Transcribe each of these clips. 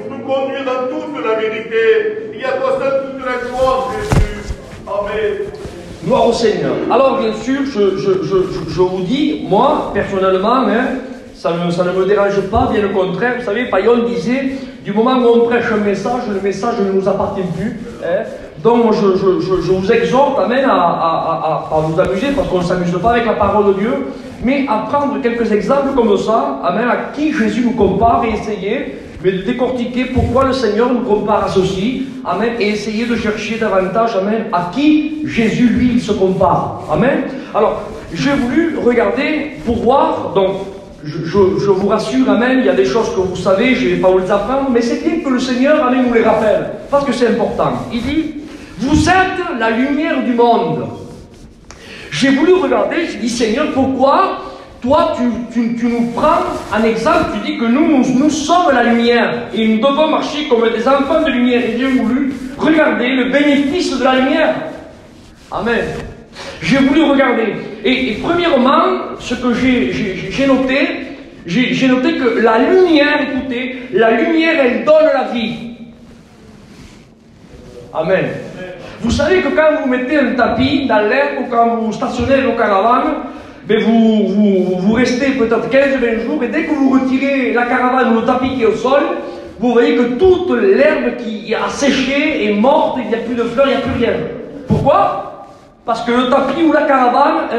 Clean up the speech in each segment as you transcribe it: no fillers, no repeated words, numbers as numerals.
nous conduire dans toute la vérité. Il y a toi seul toute la gloire, Jésus. Amen. Gloire au Seigneur. Alors, bien sûr, je vous dis, moi, personnellement, ça ne me dérange pas, bien au contraire. Vous savez, Payon disait, du moment où on prêche un message, le message ne nous appartient plus. Donc, je vous exhorte, amen, à vous amuser, parce qu'on ne s'amuse pas avec la parole de Dieu, mais à prendre quelques exemples comme ça, amen, à qui Jésus nous compare et essayer de décortiquer pourquoi le Seigneur nous compare à ceci, amen, et essayer de chercher davantage, amen, à qui Jésus, lui, il se compare, amen. Alors, j'ai voulu regarder pour voir, donc, je vous rassure, amen, il y a des choses que vous savez, je ne vais pas vous les apprendre, mais c'est bien que le Seigneur, amen, nous les rappelle, parce que c'est important. Il dit, vous êtes la lumière du monde. J'ai voulu regarder, j'ai dit, Seigneur, pourquoi toi, tu nous prends en exemple, tu dis que nous sommes la lumière, et nous devons marcher comme des enfants de lumière, et j'ai voulu regarder le bénéfice de la lumière. Amen. J'ai voulu regarder. Et premièrement, ce que j'ai noté, j'ai noté que la lumière, écoutez, la lumière, elle donne la vie. Amen. Vous savez que quand vous mettez un tapis dans l'herbe ou quand vous stationnez vos caravanes, mais vous restez peut-être 15-20 jours et dès que vous retirez la caravane ou le tapis qui est au sol, vous voyez que toute l'herbe qui a séché est morte, il n'y a plus de fleurs, il n'y a plus rien. Pourquoi? Parce que le tapis ou la caravane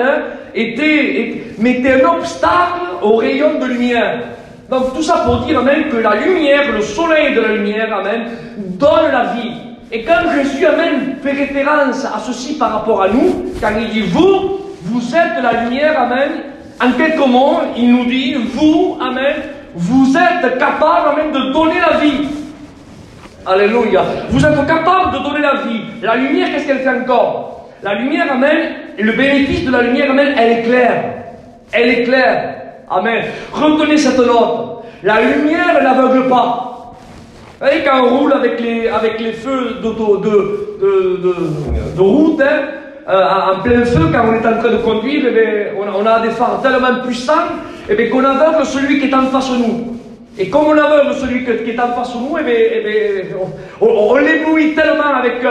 mettait un obstacle au rayon de lumière. Donc tout ça pour dire, amen, que la lumière, le soleil de la lumière, amen, donne la vie. Et quand Jésus, amen, fait référence à ceci par rapport à nous, quand il dit vous êtes la lumière, amen, en quelques mots, il nous dit, vous, amen, vous êtes capable, amen, de donner la vie. Alléluia. Vous êtes capable de donner la vie. La lumière, qu'est-ce qu'elle fait encore? La lumière, amen, et le bénéfice de la lumière, amen, elle est claire. Elle est claire. Amen. Retenez cette note. La lumière, elle n'aveugle pas. Vous voyez, quand on roule avec les feux de route, en plein feu, quand on est en train de conduire, on a des phares tellement puissants qu'on aveugle celui qui est en face de nous. Et comme on aveugle celui qui est en face de nous, on l'éblouit tellement avec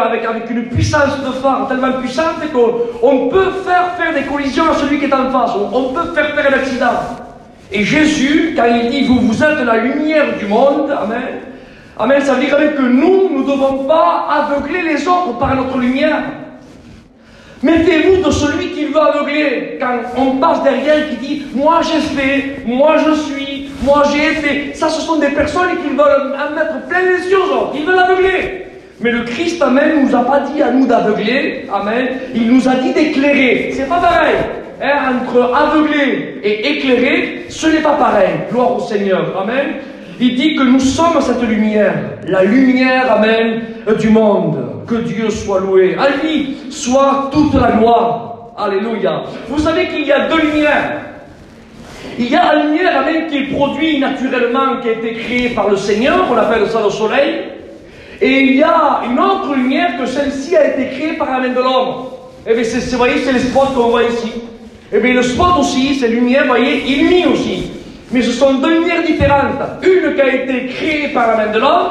une puissance de phare tellement puissante qu'on peut faire des collisions à celui qui est en face. On peut faire un accident. Et Jésus, quand il dit vous êtes la lumière du monde, amen. Amen, ça veut dire que nous ne devons pas aveugler les autres par notre lumière. Mettez-vous de celui qui veut aveugler. Quand on passe derrière qui dit moi j'ai fait, moi je suis, moi j'ai été. Ça, ce sont des personnes qui veulent en mettre plein les yeux aux autres. Ils veulent aveugler. Mais le Christ, amen, ne nous a pas dit à nous d'aveugler. Amen. Il nous a dit d'éclairer. C'est pas pareil. Entre aveugler et éclairer, ce n'est pas pareil. Gloire au Seigneur. Amen. Il dit que nous sommes cette lumière, la lumière, amen, du monde. Que Dieu soit loué. À lui soit toute la gloire. Alléluia. Vous savez qu'il y a deux lumières. Il y a la lumière, amen, qui est produite naturellement, qui a été créée par le Seigneur, on appelle ça le soleil. Et il y a une autre lumière que celle-ci a été créée par la main de l'homme. Et bien, vous voyez, c'est les spots qu'on voit ici. Et bien, le spot aussi, ces lumières, vous voyez, illumine aussi. Mais ce sont deux lumières différentes. Une qui a été créée par la main de l'homme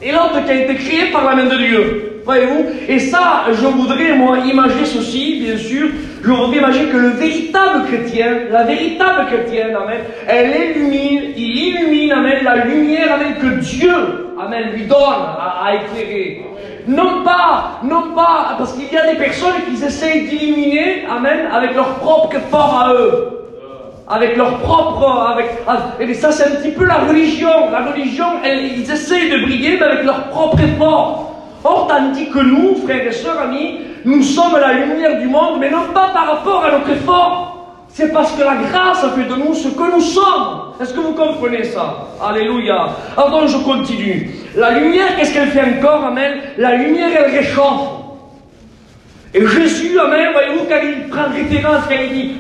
et l'autre qui a été créée par la main de Dieu. Voyez-vous? Et ça, je voudrais, moi, imaginer ceci, bien sûr. Je voudrais imaginer que le véritable chrétien, la véritable chrétienne, amen, il illumine, amen, la lumière, amen, que Dieu, amen, lui donne à éclairer. Non pas, parce qu'il y a des personnes qui essayent d'illuminer, amen, avec leur propre effort à eux. Avec leur propre... et ça, c'est un petit peu la religion. La religion, ils essayent de briller, mais avec leur propre effort. Or, tandis que nous, frères et sœurs, amis, nous sommes la lumière du monde, mais non pas par rapport à notre effort. C'est parce que la grâce fait de nous ce que nous sommes. Est-ce que vous comprenez ça? Alléluia. Alors, donc, je continue. La lumière, qu'est-ce qu'elle fait encore? Amen. La lumière, elle réchauffe. Et Jésus, amen, voyez-vous, quand il prend référence, quand il dit,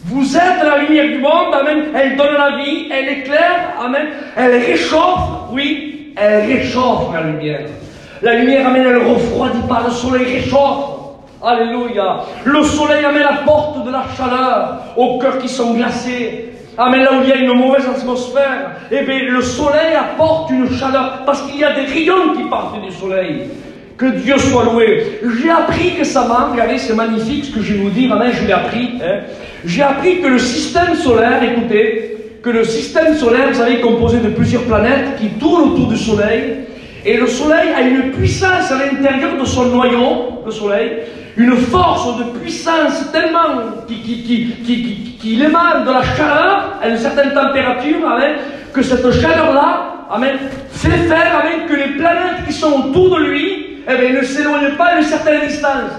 vous êtes la lumière du monde, amen, elle donne la vie, elle éclaire, amen, elle réchauffe, oui, elle réchauffe la lumière. La lumière, amen, elle ne refroidit pas, le soleil réchauffe. Alléluia. Le soleil, amen, apporte de la chaleur aux cœurs qui sont glacés. Amen, là où il y a une mauvaise atmosphère, eh bien, le soleil apporte une chaleur, parce qu'il y a des rayons qui partent du soleil. Que Dieu soit loué. J'ai appris récemment, regardez, c'est magnifique ce que je vais vous dire, amen, je l'ai appris. Hein. J'ai appris que le système solaire, écoutez, que le système solaire, vous savez, est composé de plusieurs planètes qui tournent autour du soleil, et le soleil a une puissance à l'intérieur de son noyau, le soleil, une force de puissance tellement qui émane de la chaleur à une certaine température, amen, que cette chaleur-là, amen, fait faire, amen, que les planètes qui sont autour de lui, eh bien, ne s'éloignent pas à une certaine distance.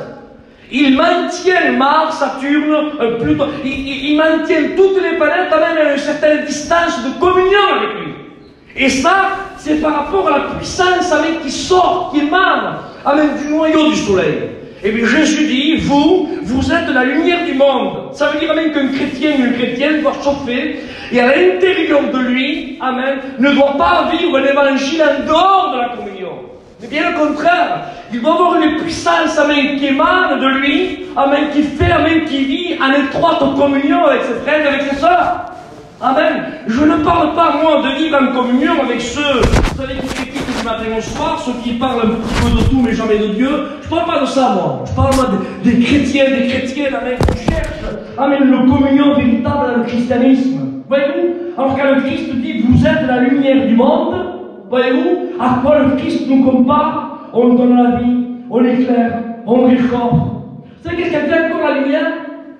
Il maintient Mars, Saturne, Pluton, il maintient toutes les planètes, amen, à une certaine distance de communion avec lui. Et ça, c'est par rapport à la puissance, amen, qui sort, qui émane, amen, du noyau du soleil. Et bien Jésus dit, vous êtes la lumière du monde. Ça veut dire même qu'un chrétien ou une chrétienne doit chauffer, et à l'intérieur de lui, amen, ne doit pas vivre l'évangile en dehors de la communion. Mais bien au contraire, il doit avoir une puissance, amen, qui émane de lui, amen, qui fait, amen, qui vit en étroite communion avec ses frères et avec ses sœurs. Amen. Je ne parle pas, moi, de vivre en communion avec ceux, vous savez, qui critiquent du matin au soir, ceux qui parlent un petit peu de tout, mais jamais de Dieu. Je ne parle pas de ça, moi. Je parle, moi, des chrétiens, amen, qui cherchent, amen, la communion véritable dans le christianisme. Voyez-vous? Alors, quand le Christ dit, vous êtes la lumière du monde, voyez-vous, à quoi le Christ nous compare? On donne la vie, on éclaire, on réchauffe. Vous savez qu'est-ce qu'elle fait encore la lumière?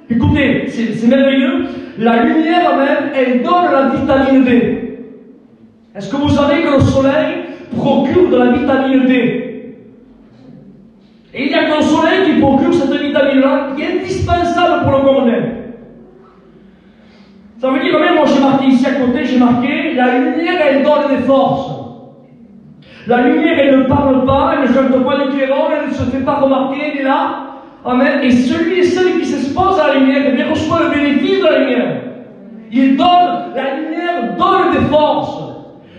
Écoutez, c'est merveilleux. La lumière même, elle donne la vitamine D. Est-ce que vous savez que le soleil procure de la vitamine D? Et il n'y a qu'un soleil qui procure cette vitamine-là, qui est indispensable pour le corps humain. Ça veut dire, même moi j'ai marqué ici à côté, j'ai marqué, la lumière, elle donne des forces. La lumière, elle ne parle pas, elle ne chante pas de clairon, elle ne se fait pas remarquer, elle est là. Amen. Et celui et celle qui s'expose à la lumière, eh bien, reçoit le bénéfice de la lumière. Il donne, la lumière donne des forces.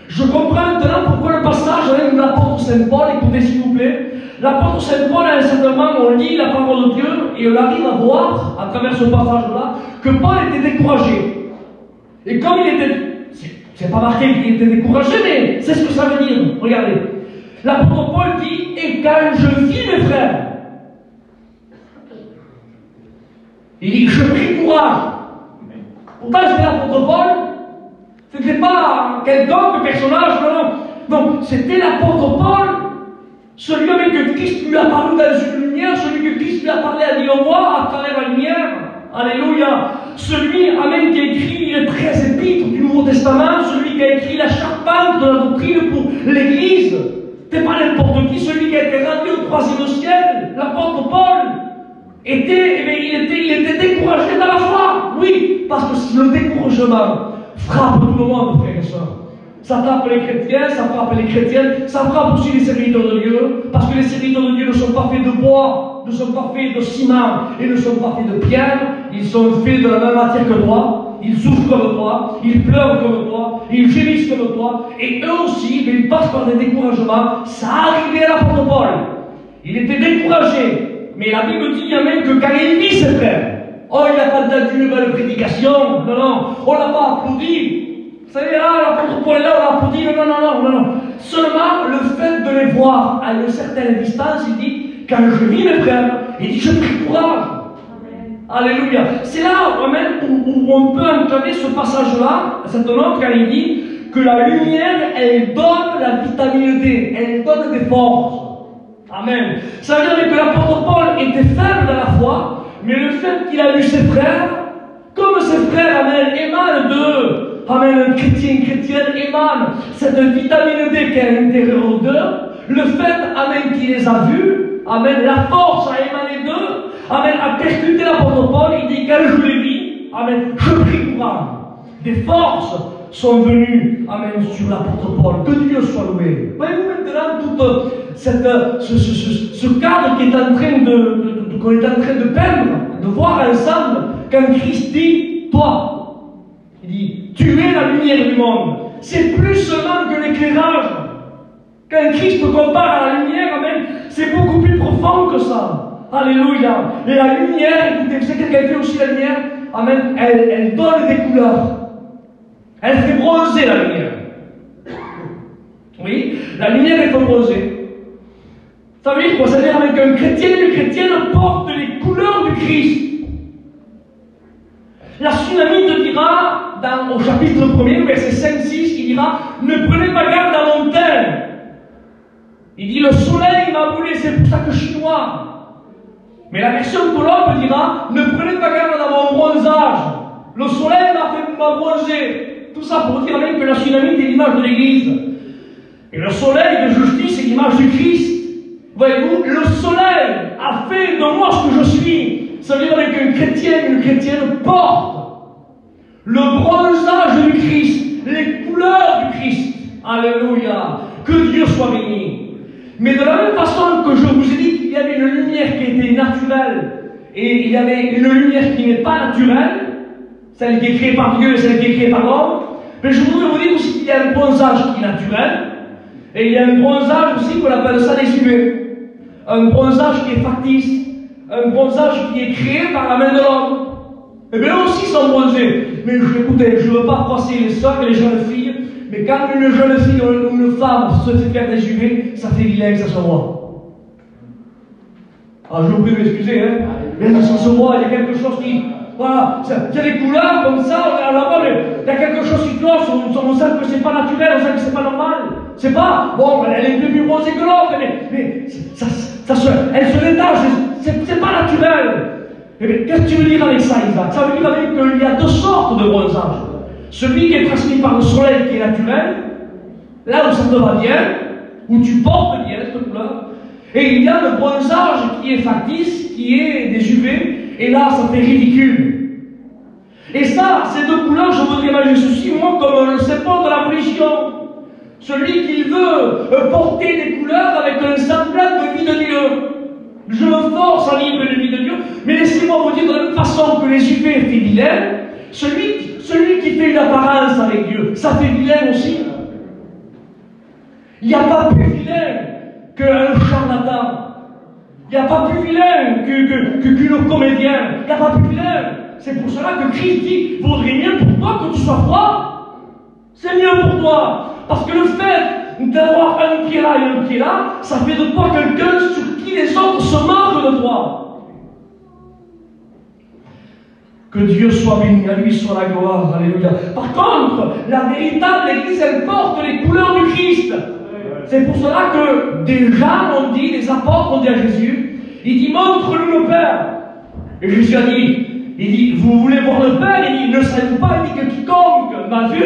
Je comprends maintenant pourquoi le passage avec l'apôtre Saint Paul, écoutez s'il vous plaît. L'apôtre Saint Paul, à un certain moment, on lit la parole de Dieu et on arrive à voir, à travers ce passage-là, que Paul était découragé. Et comme il était, c'est pas marqué qu'il était découragé, mais c'est ce que ça veut dire. Regardez. L'apôtre Paul dit, et quand je vis mes frères, il dit, je pris courage. Pourtant, c'était l'apôtre Paul. Ce n'était pas quelqu'un, personnage, non, c'était l'apôtre Paul. Celui avec que Christ lui a parlé dans une lumière, celui que Christ lui a parlé à dire-moi à travers la lumière. Alléluia. Celui, amen, qui a écrit les 13 épîtres du Nouveau Testament, celui qui a écrit la charpente de la doctrine pour l'Église. C'était pas n'importe qui, celui qui a été rendu au 3e ciel, l'apôtre Paul. Il était découragé dans la foi. Oui, parce que le découragement frappe tout le monde, frères et sœurs. Ça frappe les chrétiens, ça frappe les chrétiennes, ça frappe aussi les serviteurs de Dieu, parce que les serviteurs de Dieu ne sont pas faits de bois, ne sont pas faits de ciment et ne sont pas faits de pierre, ils sont faits de la même matière que toi, ils souffrent comme toi, ils pleurent comme toi, ils gémissent comme toi, et eux aussi, ils passent par des découragements. Ça arrivait à l'apôtre Paul. Il était découragé. Mais la Bible dit même que quand il vit ses frères, oh, il n'a pas entendu une belle prédication, non, on ne l'a pas applaudi. Vous savez, l'apôtre Paul est là, on l'a applaudi, non. Seulement, le fait de les voir à une certaine distance, il dit, quand je vis mes frères, il dit, je prie courage. Alléluia. C'est là où on peut entamer ce passage-là, cette note, quand il dit que la lumière, elle donne la vitamine D, elle donne des forces. Amen. Ça veut dire que l'apôtre Paul était faible dans la foi, mais le fait qu'il a eu ses frères, comme ses frères, amen, émanent d'eux, amen, un chrétien, une chrétienne émane cette vitamine D qui est à l'intérieur d'eux, le fait, amen, qu'il les a vus, amen, la force a émané d'eux, amen, a percuté l'apôtre Paul, il dit, quand je les vis, amen, je prie courage. Des forces sont venues, amen, sur l'apôtre Paul. Que Dieu soit loué. Voyez-vous maintenant tout ce cadre qui est en train qu'on est en train de peindre, de voir ensemble, quand Christ dit, toi, il dit, tu es la lumière du monde. C'est plus seulement que l'éclairage. Quand Christ compare à la lumière, amen, c'est beaucoup plus profond que ça. Alléluia. Et la lumière, écoutez, vous savez qu'elle fait aussi la lumière, amen, elle donne des couleurs. Elle fait bronzer la lumière. Oui, la lumière, elle fait bronzer. Ça veut dire quoi? Ça veut dire avec un chrétien, le chrétien porte les couleurs du Christ. La Sunamite dira, au chapitre 1er, verset 5-6, il dira, ne prenez pas garde à mon teint. Il dit, le soleil m'a brûlé, c'est pour ça que je suis noir. Mais la version Colombe dira, ne prenez pas garde à mon bronzage. Le soleil m'a bronzé. Tout ça pour dire même que la Sunamite est l'image de l'Église. Et le soleil de justice est l'image du Christ. Voyez-vous, le soleil a fait de moi ce que je suis. Ça veut dire qu'un chrétien, une chrétienne porte le bronzage du Christ, les couleurs du Christ. Alléluia. Que Dieu soit béni. Mais de la même façon que je vous ai dit qu'il y avait une lumière qui était naturelle et il y avait une lumière qui n'est pas naturelle, celle qui est créée par Dieu et celle qui est créée par l'homme, mais je voudrais vous dire aussi qu'il y a un bronzage qui est naturel et il y a un bronzage aussi qu'on appelle ça des UV. Un bronzage qui est factice, un bronzage qui est créé par la main de l'homme. Et bien eux aussi sont bronzés. Mais écoutez, je ne veux pas froisser les sœurs et les jeunes filles, mais quand une jeune fille ou une femme se fait faire des UV, ça fait vilain que ça se voit. Ah, je vous prie de m'excuser, hein. Mais ça se voit, il y a quelque chose qui. Voilà, il y a des couleurs comme ça, on la voit, mais il y a quelque chose qui cloche, on sent que c'est pas naturel, on sent que c'est pas normal. C'est pas, bon, elle est plus bronzée que l'autre, mais elle se détache, c'est pas naturel. Eh bien, qu'est-ce que tu veux dire avec ça, Isaac? Ça veut dire avec qu'il y a deux sortes de bronzage. Celui qui est transmis par le soleil, qui est naturel, là où ça te va bien, où tu portes bien cette couleur, et il y a le bronzage qui est factice, qui est des UV, et là, ça fait ridicule. Et ça, ces deux couleurs, je voudrais imaginer ceci, moi, comme le symbole de la religion. Celui qui veut porter des couleurs avec un semblant de vie de Dieu. Je me force à vivre une vie de Dieu, mais laissez-moi vous dire de la même façon que les UV fait vilain, celui qui fait une apparence avec Dieu, ça fait vilain aussi. Il n'y a pas plus vilain qu'un charlatan. Il n'y a pas plus vilain qu'une comédienne. Il n'y a pas plus vilain. C'est pour cela que Christ dit, vaudrait mieux pour toi que tu sois froid. C'est mieux pour toi. Parce que le fait d'avoir un pied là et un pied là, ça fait de toi quelqu'un sur qui les autres se moquent de toi. Que Dieu soit béni, à lui soit la gloire. Alléluia. Par contre, la véritable Église, elle porte les couleurs du Christ. C'est pour cela que déjà, on dit, les apôtres ont dit à Jésus, il dit, montre-nous le Père. Et Jésus a dit, il dit, vous voulez voir le Père? Il dit, ne savez-vous pas, il dit que quiconque m'a vu,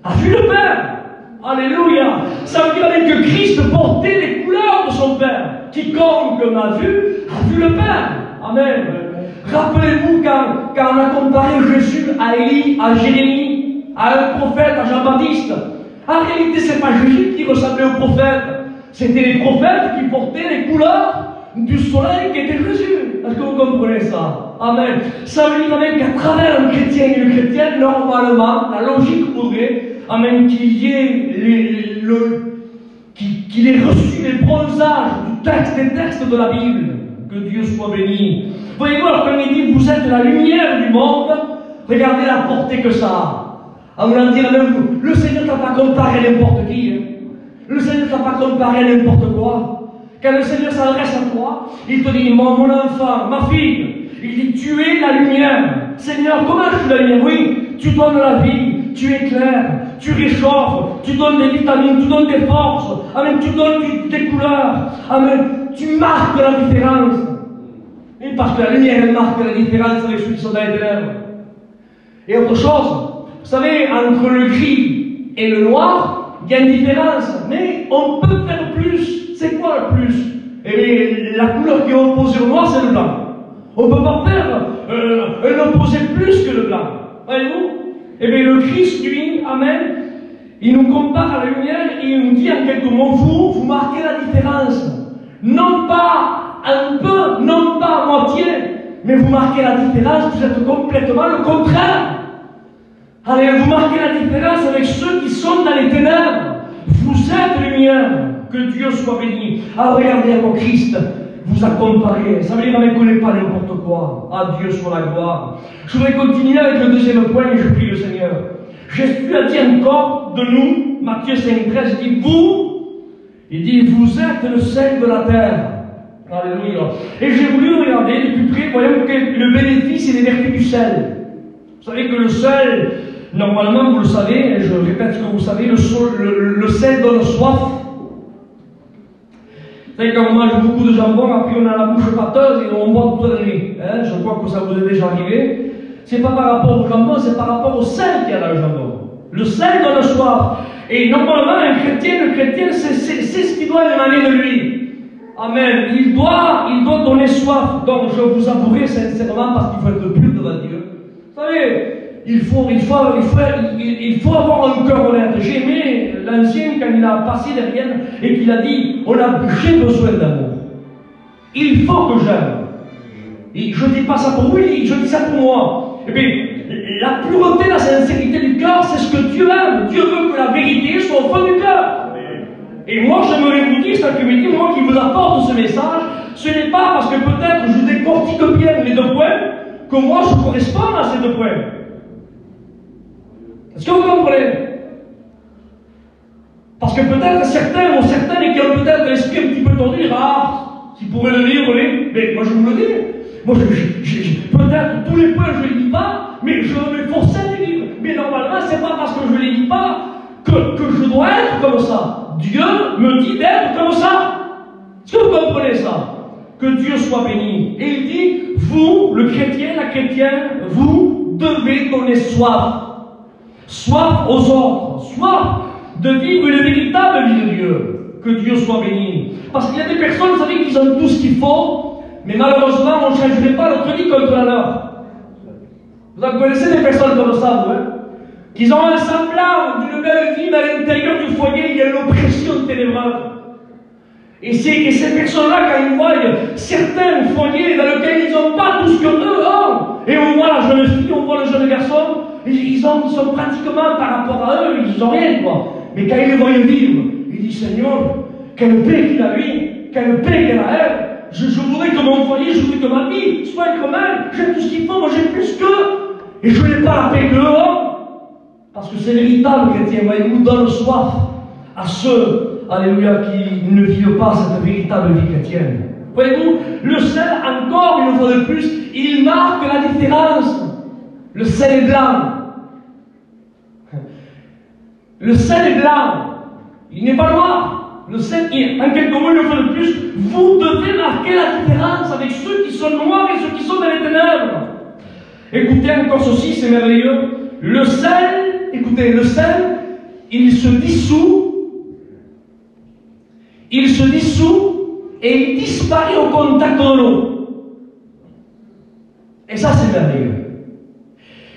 a vu le Père. Alléluia. Ça veut dire avec que Christ portait les couleurs de son Père. Quiconque m'a vu, a vu le Père. Amen. Rappelez-vous quand on a comparé Jésus à Élie, à Jérémie, à un prophète, à Jean-Baptiste. En réalité, ce n'est pas Jésus qui ressemblait au prophète. C'était les prophètes qui portaient les couleurs du soleil qui était Jésus. Est-ce que vous comprenez ça? Amen. Ça veut dire même qu'à travers un chrétien et une chrétienne, normalement, la logique voudrait, amen, qu'il y ait qu'il ait reçu les bronzages du texte, des textes de la Bible. Que Dieu soit béni. Voyez-vous, alors quand il dit, vous êtes la lumière du monde, regardez la portée que ça a. À vouloir dire, même, le Seigneur ne t'a pas comparé à n'importe qui. Hein. Le Seigneur ne t'a pas comparé à n'importe quoi. Quand le Seigneur s'adresse à toi, il te dit, mon enfant, ma fille, il dit, tu es la lumière. Seigneur, comment je suis la lumière? Oui, tu donnes la vie, tu éclaires, tu réchauffes, tu donnes des vitamines, tu donnes des forces. Amen, tu donnes des couleurs. Amen, tu marques la différence. Et parce que la lumière, elle marque la différence avec ceux qui sont dans les ténèbres. Et autre chose, vous savez, entre le gris et le noir, il y a une différence. Mais on peut faire plus. C'est quoi le plus? Eh bien, la couleur qui est opposée au noir, c'est le blanc. On ne peut pas faire un opposé plus que le blanc. Voyez-vous? Eh bien, le Christ, lui, amen, il nous compare à la lumière et il nous dit en quelques mots, vous marquez la différence. Non pas un peu, non pas à moitié, mais vous marquez la différence, vous êtes complètement le contraire. Allez, vous marquez la différence avec ceux qui sont dans les ténèbres. Vous êtes lumière. Que Dieu soit béni. Alors regardez à mon Christ, vous a comparé. Ça veut dire qu'on ne connaît pas n'importe quoi. À Dieu soit la gloire. Je voudrais continuer avec le deuxième point et je prie le Seigneur. Jésus a dit encore de nous, Matthieu 5,13, il dit, vous êtes le sel de la terre. Alléluia. Et j'ai voulu regarder de plus près, voyons que le bénéfice et les vertus du sel. Vous savez que le sel, normalement, vous le savez, et je répète ce que vous savez, le sel donne soif. Vous savez, quand on mange beaucoup de jambon, après on a la bouche pâteuse et on boit toute la nuit. Hein, je crois que ça vous est déjà arrivé. C'est pas par rapport au jambon, c'est par rapport au sel qu'il y a dans le jambon. Le sel donne soif. Et normalement, le chrétien, c'est ce qui doit émaner de lui. Amen. Il doit donner soif. Donc, je vous avouerai sincèrement, parce qu'il faut être pur devant Dieu. Vous savez, il faut avoir un cœur honnête. J'ai aimé l'ancien quand il a passé derrière et qu'il a dit, j'ai besoin d'amour. Il faut que j'aime. Et je ne dis pas ça pour lui, je dis ça pour moi. Et puis, la pureté, la sincérité du cœur, c'est ce que Dieu aime. Dieu veut que la vérité soit au fond du cœur. Et moi, j'aimerais vous dire, cet après-midi, moi qui vous apporte ce message, ce n'est pas parce que peut-être je décortique bien les 2 points que moi je corresponds à ces 2 points. Est-ce que vous comprenez? Parce que peut-être certains ou certaines qui ont peut-être l'esprit un petit peu tordu, qui pourraient le lire, mais moi je vous le dis. Moi, peut-être tous les points je ne les lis pas, mais je vais m'efforcer à les lire. Mais normalement, c'est pas parce que je ne les lis pas que je dois être comme ça. Dieu me dit d'être comme ça. Est-ce que vous comprenez ça? Que Dieu soit béni. Et il dit, vous, le chrétien, la chrétienne, vous devez donner soif. Soif aux autres. Soif de vivre une véritable vie de Dieu. Que Dieu soit béni. Parce qu'il y a des personnes, vous savez, qui ont tout ce qu'il faut, mais malheureusement, on ne changerait pas notre vie contre la leur. Vous en connaissez des personnes comme ça, vous, hein? Qu'ils ont un semblant d'une belle vie, mais à l'intérieur du foyer, il y a une oppression ténébreuse. Et ces personnes-là, quand ils voient certains foyers dans lesquels ils n'ont pas tout ce qu'eux ont, et on voit la jeune fille, on voit le jeune garçon, ils sont pratiquement par rapport à eux, ils n'ont rien, quoi. Mais quand ils les voient vivre, ils disent, Seigneur, quelle paix qu'il a lui, quelle paix qu'elle a elle. Je voudrais que mon foyer, je voudrais que ma vie soit comme elle, j'ai tout ce qu'il faut, moi j'ai plus qu'eux, et je n'ai pas la paix qu'eux ont. Parce que c'est véritable chrétien, voyez-vous, donne soif à ceux, alléluia, qui ne vivent pas cette véritable vie chrétienne. Voyez-vous, le sel, encore une fois de plus, il marque la différence. Le sel est blanc. Le sel est blanc. Il n'est pas noir. Le sel, en quelques mots, une fois de plus, vous devez marquer la différence avec ceux qui sont noirs et ceux qui sont dans les ténèbres. Écoutez encore ceci, c'est merveilleux. Le sel, écoutez, le sel, il se dissout et il disparaît au contact de l'eau. Et ça, c'est merveilleux.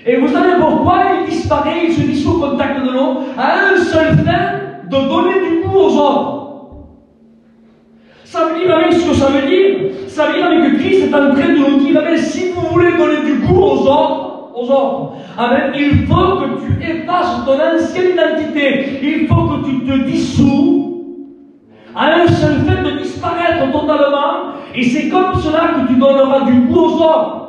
Et vous savez pourquoi il disparaît, il se dissout au contact de l'eau, à un seul fait de donner du goût aux autres. Ça veut dire avec ce que ça veut dire. Ça veut dire avec que Christ est en train de nous dire, si vous voulez donner du goût aux autres, amen, il faut que tu effaces ton ancienne identité. Il faut que tu te dissous à un seul fait de disparaître totalement. Et c'est comme cela que tu donneras du goût aux autres.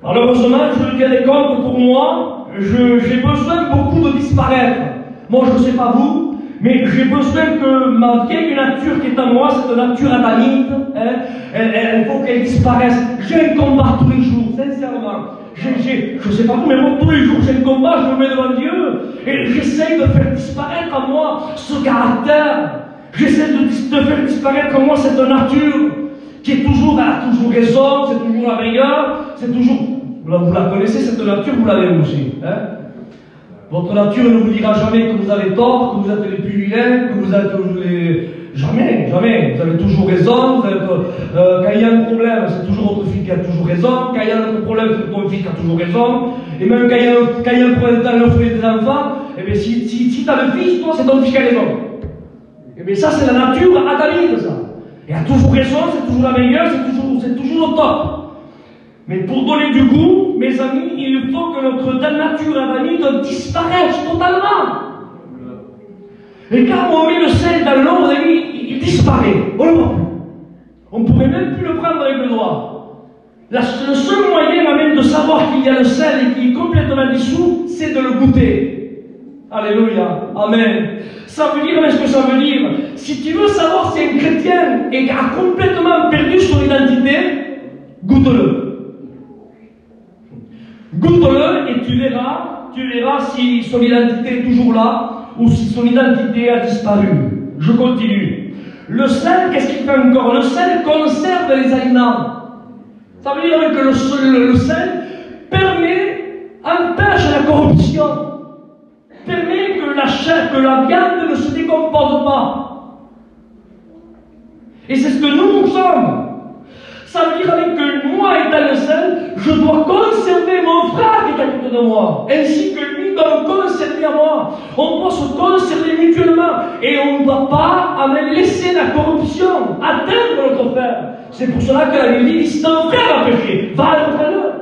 Malheureusement, je le tiens compte pour moi, j'ai besoin beaucoup de disparaître. Moi, je ne sais pas vous, mais j'ai besoin que ma vieille nature qui est en moi, cette nature adamite, il faut qu'elle disparaisse. J'ai un combat tous les jours, sincèrement. Je ne sais pas vous, mais moi, tous les jours, j'ai un combat, je me mets devant Dieu, et j'essaie de faire disparaître en moi ce caractère. J'essaie de faire disparaître en moi cette nature qui est toujours, elle a toujours raison, c'est toujours la meilleure, c'est toujours... Vous la connaissez, cette nature, vous l'avez aussi. Hein? Votre nature ne vous dira jamais que vous avez tort, que vous êtes les plus vilains, que vous êtes les... Jamais, jamais. Vous avez toujours raison. Vous êtes, quand il y a un problème, c'est toujours votre fille qui a toujours raison. Quand il y a un problème, c'est votre fille qui a toujours raison. Et même quand il y a un problème dans le foyer des enfants, eh bien, si tu as le fils, toi, c'est ton fils qui a raison. Et bien, ça, c'est la nature adamite, ça. Et a toujours raison, c'est toujours la meilleure, c'est toujours le top. Mais pour donner du goût, mes amis, il faut que notre nature adamite disparaisse totalement. Et quand on met le sel dans l'eau, il disparaît. On ne pourrait même plus le prendre avec le doigt. Le seul moyen même de savoir qu'il y a le sel et qu'il est complètement dissous, c'est de le goûter. Alléluia. Amen. Ça veut dire, mais ce que ça veut dire, si tu veux savoir si un chrétien a complètement perdu son identité, goûte-le. Goûte-le et tu verras si son identité est toujours là ou si son identité a disparu. Je continue. Le sel, qu'est-ce qu'il fait encore? Le sel conserve les aliments. Ça veut dire que le sel empêche la corruption, permet que la chair, que la viande ne se décompose pas. Et c'est ce que nous sommes. Ça veut dire avec que moi étant le sel, je dois conserver mon frère qui est à côté de moi, ainsi que lui doit me conserver à moi. On doit se conserver mutuellement et on ne doit pas laisser la corruption atteindre notre frère. C'est pour cela que la Bible dit, si ton frère a péché, va reprendre-le.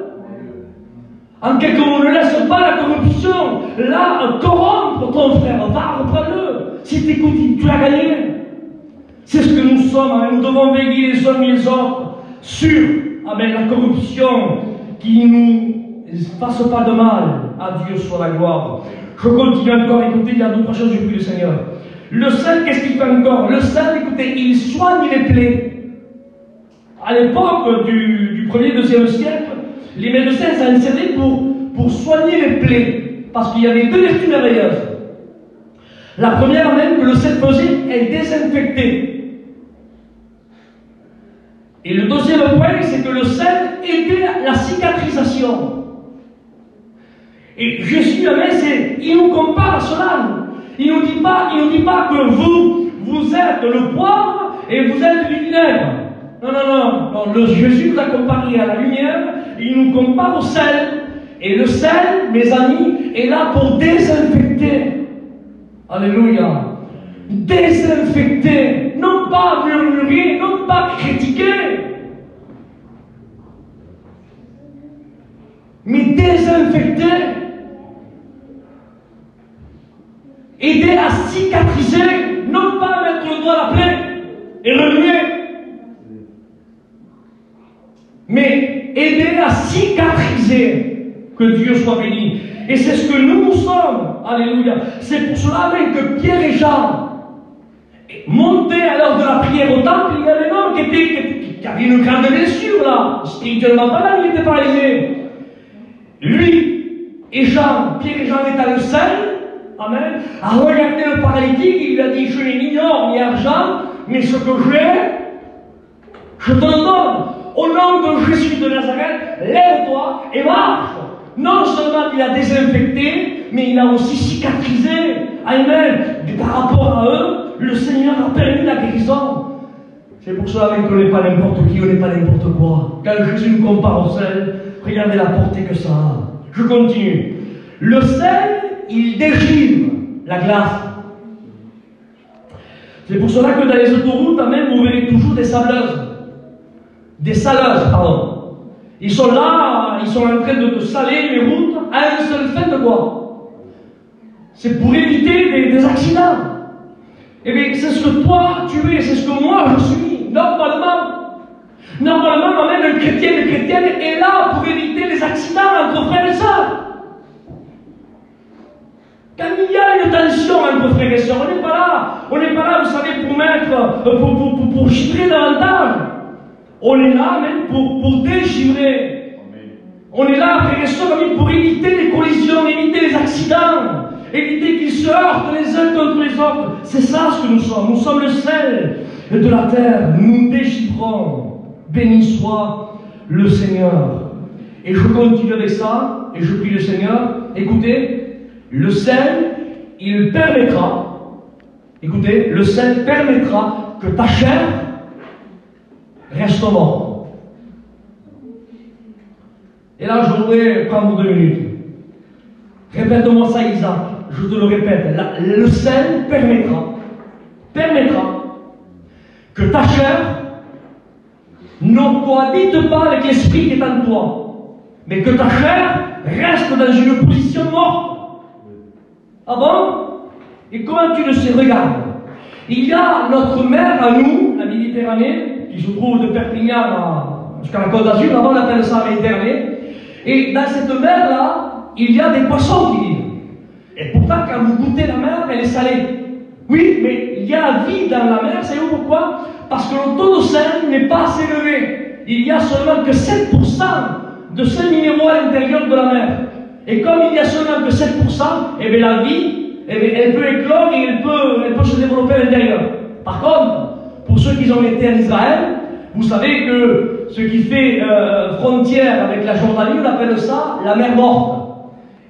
En quelque mots, ne laisse pas la corruption là corrompre ton frère, va reprendre-le. Si tu écoutes, tu l'as gagné. C'est ce que nous sommes, hein. Nous devons veiller les uns et les autres sur la corruption qui ne nous fasse pas de mal. À Dieu soit la gloire. Je continue encore, écoutez, il y a d'autres choses, je prie le Seigneur. Le sel, qu'est-ce qu'il fait encore? Le sel, écoutez, il soigne les plaies. À l'époque du 1er, 2e siècle, les médecins s'en servaient pour soigner les plaies, parce qu'il y avait deux vertus merveilleuses. La première, même, que le sel faisait, elle désinfectait. Et le deuxième point, c'est que le sel aidait la cicatrisation. Et Jésus, il nous compare à cela. Il ne nous dit pas que vous êtes le poivre et vous êtes du vinaigre. Non. Jésus nous a comparé à la lumière, il nous compare au sel. Et le sel, mes amis, est là pour désinfecter. Alléluia. Désinfecter, non pas murmurer, non pas critiquer, mais désinfecter, aider à cicatriser, non pas mettre le doigt à la plaie et remuer, mais aider à cicatriser. Que Dieu soit béni. Et c'est ce que nous sommes. Alléluia. C'est pour cela même que Pierre et Jean montaient à l'heure de la prière au temple. Il y avait un homme qui avait une grande blessure là. Spirituellement parlant, il était paralysé. Lui et Jean, Pierre et Jean étaient le sel. Amen. A regardé le paralytique, il lui a dit, je n'ai ni or ni argent, mais ce que j'ai, je te le donne. Au nom de Jésus de Nazareth, lève-toi et marche. Non seulement il a désinfecté, mais il a aussi cicatrisé. Amen. Et par rapport à eux, le Seigneur a permis la guérison. C'est pour cela même qu'on n'est pas n'importe qui, on n'est pas n'importe quoi. Quand Jésus nous compare au sel, regardez la portée que ça a. Je continue. Le sel, il dégivre la glace. C'est pour cela que dans les autoroutes, même, vous verrez toujours des sableuses. Des saleuses, pardon. Ils sont là, ils sont en train de saler les routes à un seul fait de quoi? C'est pour éviter des accidents. Eh bien, c'est ce que toi tu es, c'est ce que moi je suis. Normalement, même un chrétien, une chrétienne est là pour éviter les accidents entre frères et sœurs. Quand il y a une tension entre frères et sœurs, on n'est pas là, vous savez, pour mettre, pour givrer davantage. On est là même pour dégivrer. On est là, frères et sœurs, pour éviter les collisions, éviter les accidents, éviter qu'ils se heurtent les uns contre les autres. C'est ça ce que nous sommes. Nous sommes le sel de la terre. Nous dégivrons. Béni soit le Seigneur. Et je continue avec ça, et je prie le Seigneur. Écoutez, le sel, il permettra, écoutez, le sel permettra que ta chair reste mort. Et là, je voudrais prendre 2 minutes. Répète-moi ça, Isaac. Je te le répète. Le sel permettra que ta chair ne cohabite pas avec l'esprit qui est en toi, mais que ta chair reste dans une position morte. Ah bon? Et comment tu le sais? Regarde. Il y a notre mer à nous, la Méditerranée, qui se trouve de Perpignan jusqu'à la Côte d'Azur, là-bas on appelle ça la Méditerranée. Et dans cette mer-là, il y a des poissons qui vivent. Et pourtant, quand vous goûtez la mer, elle est salée. Oui, mais il y a la vie dans la mer, savez-vous pourquoi? Parce que le taux de sel n'est pas assez élevé. Il y a seulement que 7% de sels minéraux à l'intérieur de la mer. Et comme il n'y a seulement que 7%, eh bien la vie, eh bien, elle peut éclore et elle peut se développer à l'intérieur. Par contre, pour ceux qui ont été en Israël, vous savez que ce qui fait frontière avec la Jordanie, on appelle ça la mer morte.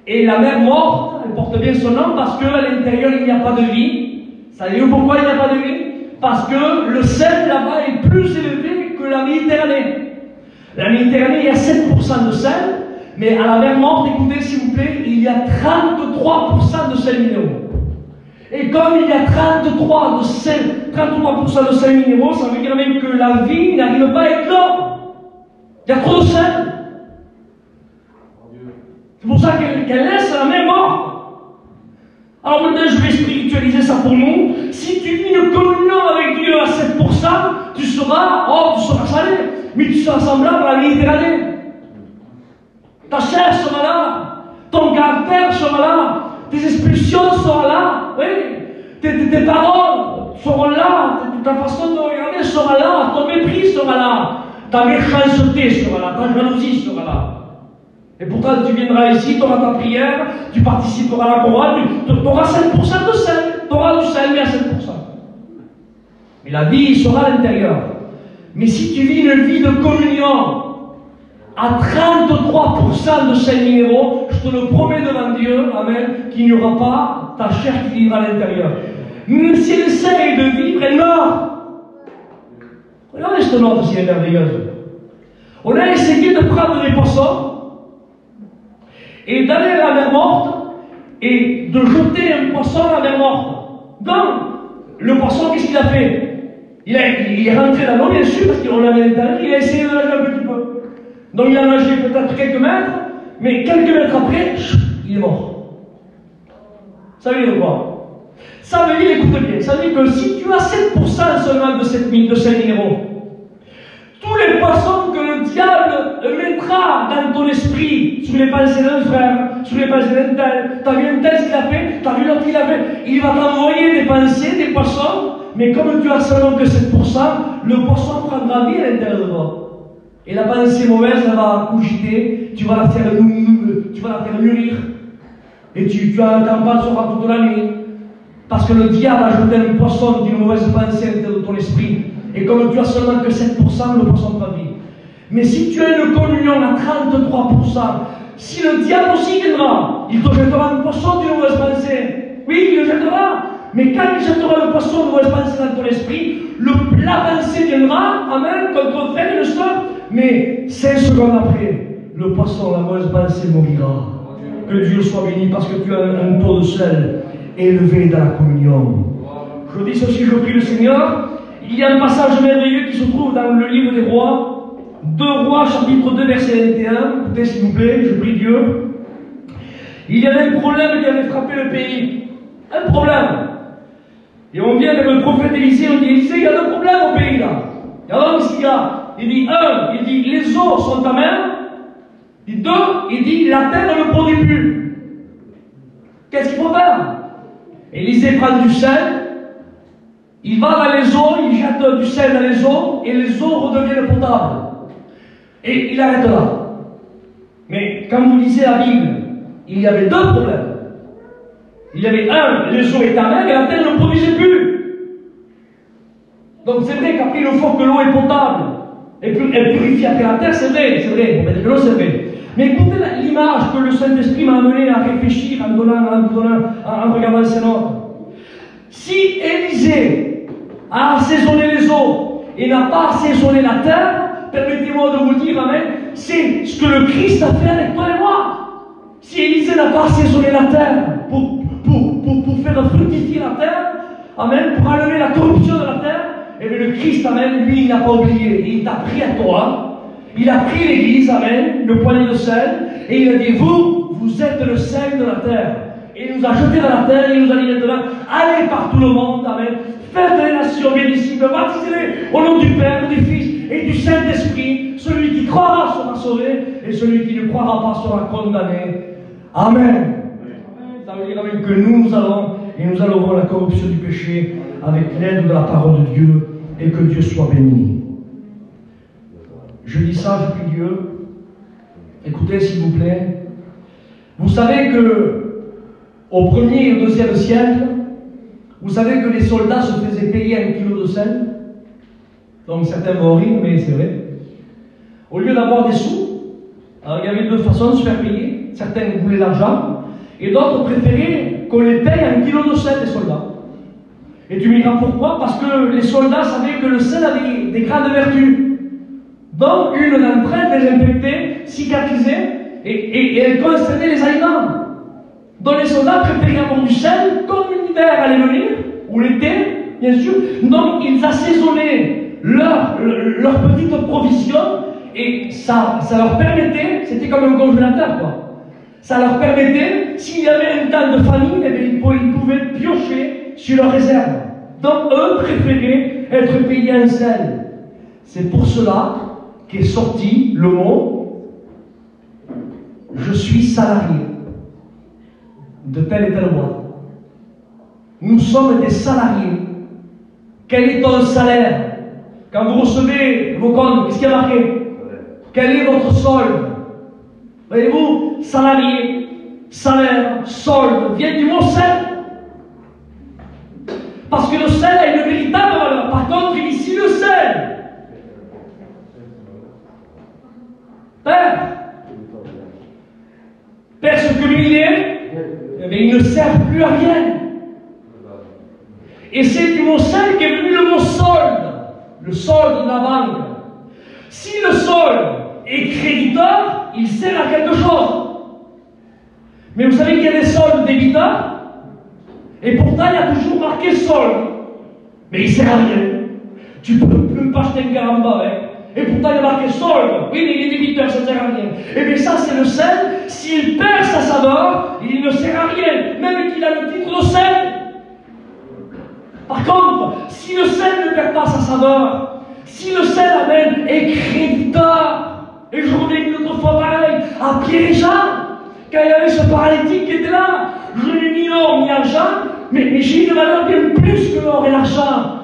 Et la mer morte, elle porte bien son nom parce qu'à l'intérieur il n'y a pas de vie. Savez-vous pourquoi il n'y a pas de vie? Parce que le sel là-bas est plus élevé que la Méditerranée. La Méditerranée, il y a 7% de sel, mais à la mer morte, écoutez s'il vous plaît, il y a 33% de sel minéraux. Et comme il y a 33% de sel minéraux, ça veut dire même que la vie n'arrive pas à éclore. Il y a trop de sel. C'est pour ça qu'elle laisse la mer morte. Alors maintenant, je vais spiritualiser ça pour nous. Si tu vis une communion avec Dieu à 7%, tu seras salé, mais tu seras semblable à la Méditerranée. Ta chair sera là, ton caractère sera là, tes expulsions seront là, oui, tes paroles seront là, ta façon de regarder sera là, ton mépris sera là, ta méchanceté sera là, ta jalousie sera là. Et pourtant, tu viendras ici, tu auras ta prière, tu participeras à la chorale, tu auras 7% de sel, tu auras du sel, mais à 7%. Mais la vie sera à l'intérieur. Mais si tu vis une vie de communion à 33% de sel minéraux, je te le promets devant Dieu, amen, qu'il n'y aura pas ta chair qui vivra à l'intérieur. Même si elle essaye de vivre, elle meurt. Regardez cette note si elle est merveilleuse. On a essayé de prendre des poissons et d'aller à la mer morte et de jeter un poisson à la mer morte. Donc, le poisson, qu'est-ce qu'il a fait? Il est rentré dans l'eau, bien sûr, parce qu'on l'avait à l'intérieur, il a essayé de nager un petit peu. Donc il a nagé peut-être quelques mètres, mais quelques mètres après, il est mort. Ça veut dire quoi? Ça veut dire, écoute bien, ça veut dire que si tu as 7% seulement de ces minéraux, tous les poissons que le diable mettra dans ton esprit, sur les pensées d'un frère, sur les pensées d'un tel, t'as vu un tel ce qu'il a fait, t'as vu l'autre qu'il a fait, il va t'envoyer des pensées, des poissons, mais comme tu as seulement que 7%, le poisson prendra vie à l'intérieur de toi. Et la pensée mauvaise, elle va cogiter, tu vas la faire mûrir, et tu n'en penseras toute la nuit. Parce que le diable a jeté un poisson d'une mauvaise pensée à l'intérieur de ton esprit. Et comme tu as seulement que 7%, le poisson prend vie. Mais si tu as une communion à 33%, si le diable aussi viendra, il te jettera un poisson d'une mauvaise pensée. Oui, il le jettera. Mais quand il jettera le poisson de mauvaise pensée dans ton esprit, la pensée viendra, amen, comme ton frère et le sœur. Mais 5 secondes après, le poisson, la mauvaise pensée mourira. Que Dieu soit béni parce que tu as un taux de sel élevé dans la communion. Je dis ceci, je prie le Seigneur. Il y a un passage merveilleux qui se trouve dans le livre des Rois, 2 Rois, chapitre 2, verset 21. Écoutez, s'il vous plaît, je prie Dieu. Il y avait un problème qui avait frappé le pays. Un problème. Et on vient avec le prophète Élisée, on dit, Élisée, il y a 2 problèmes au pays là. Et alors, qu'est-ce qu'il y a? Il dit, il dit, les eaux sont à main. Il dit, 2, il dit, la terre ne produit plus. Qu'est-ce qu'il faut faire? Élisée prend du sel, il va dans les eaux, il jette du sel dans les eaux, et les eaux redeviennent potables. Et il arrête là. Mais quand vous lisez la Bible, il y avait 2 problèmes. Il y avait les eaux étaient amères et la terre ne produisait plus. Donc c'est vrai qu'après il faut que l'eau est potable. Et elle purifie après la terre, c'est vrai. On va dire que l'eau, c'est vrai. Mais écoutez l'image que le Saint-Esprit m'a amené à réfléchir en regardant ces notes. Si Élisée a assaisonné les eaux et n'a pas assaisonné la terre, permettez-moi de vous dire, amen, c'est ce que le Christ a fait avec toi et moi. Si Élisée n'a pas assaisonné la terre pour faire fructifier la terre, amen, pour enlever la corruption de la terre, et bien le Christ, amen, lui, il n'a pas oublié. Il t'a pris à toi, il a pris l'église, amen, le poignet de sel, et il a dit, vous êtes le sel de la terre. Et il nous a jetés dans la terre, et il nous a dit maintenant, allez par tout le monde, amen, faites les nations, mes disciples, baptisez-les au nom du Père, du Fils et du Saint-Esprit, Celui qui croira sera sauvé, et celui qui ne croira pas sera condamné. Amen. Ça veut dire que nous allons, et nous allons voir la corruption du péché avec l'aide de la parole de Dieu, et que Dieu soit béni. Je dis ça, je prie Dieu. Écoutez, s'il vous plaît. Vous savez que au 1er et au 2e siècle, vous savez que les soldats se faisaient payer 1 kilo de sel. Donc certains vont rire, mais c'est vrai. Au lieu d'avoir des sous, alors il y avait deux façons de se faire payer. Certains voulaient l'argent, et d'autres préféraient qu'on les paye 1 kilo de sel, les soldats. Et tu me diras pourquoi? Parce que les soldats savaient que le sel avait des grandes vertus. Donc une d'entre elles désinfectait, cicatrisait, et elle concernait les aliments. Donc les soldats préféraient avoir du sel, comme l'hiver allait venir, ou l'été, bien sûr. Donc ils assaisonnaient leur petite provision, et ça leur permettait, c'était comme un congélateur, quoi. Ça leur permettait, s'il y avait un temps de famine, eh bien, ils pouvaient piocher sur leurs réserves. Donc eux préféraient être payés en sel. C'est pour cela qu'est sorti le mot « Je suis salarié de telle et telle boîte ». Nous sommes des salariés. Quel est ton salaire? Quand vous recevez vos comptes, qu'est-ce qu'il y a marqué? Quel est votre solde? Voyez-vous, salarié, salaire, solde, vient du mot sel. Parce que le sel a une véritable valeur. Par contre, ici, le sel. Père, ce que lui il est, eh bien, il ne sert plus à rien. Et c'est du mot sel qu'est venu le mot solde. Le solde de la banque. Si le solde est créditeur, il sert à quelque chose. Mais vous savez qu'il y a des soldes débiteurs, et pourtant il y a toujours marqué solde. Mais il ne sert à rien. Tu ne peux même pas acheter un caramba avec. Et pourtant il y a marqué solde. Oui, mais il est débiteur, ça ne sert à rien. Et bien ça, c'est le sel. S'il perd sa saveur, il ne sert à rien, même qu'il a le titre de sel. Par contre, si le sel ne perd pas sa saveur, si le sel amène est créditeur, et je reviens une autre fois pareil, à Pierre et Jean, quand il y avait ce paralytique qui était là, je n'ai ni or ni argent, mais j'ai une valeur bien plus que l'or et l'argent.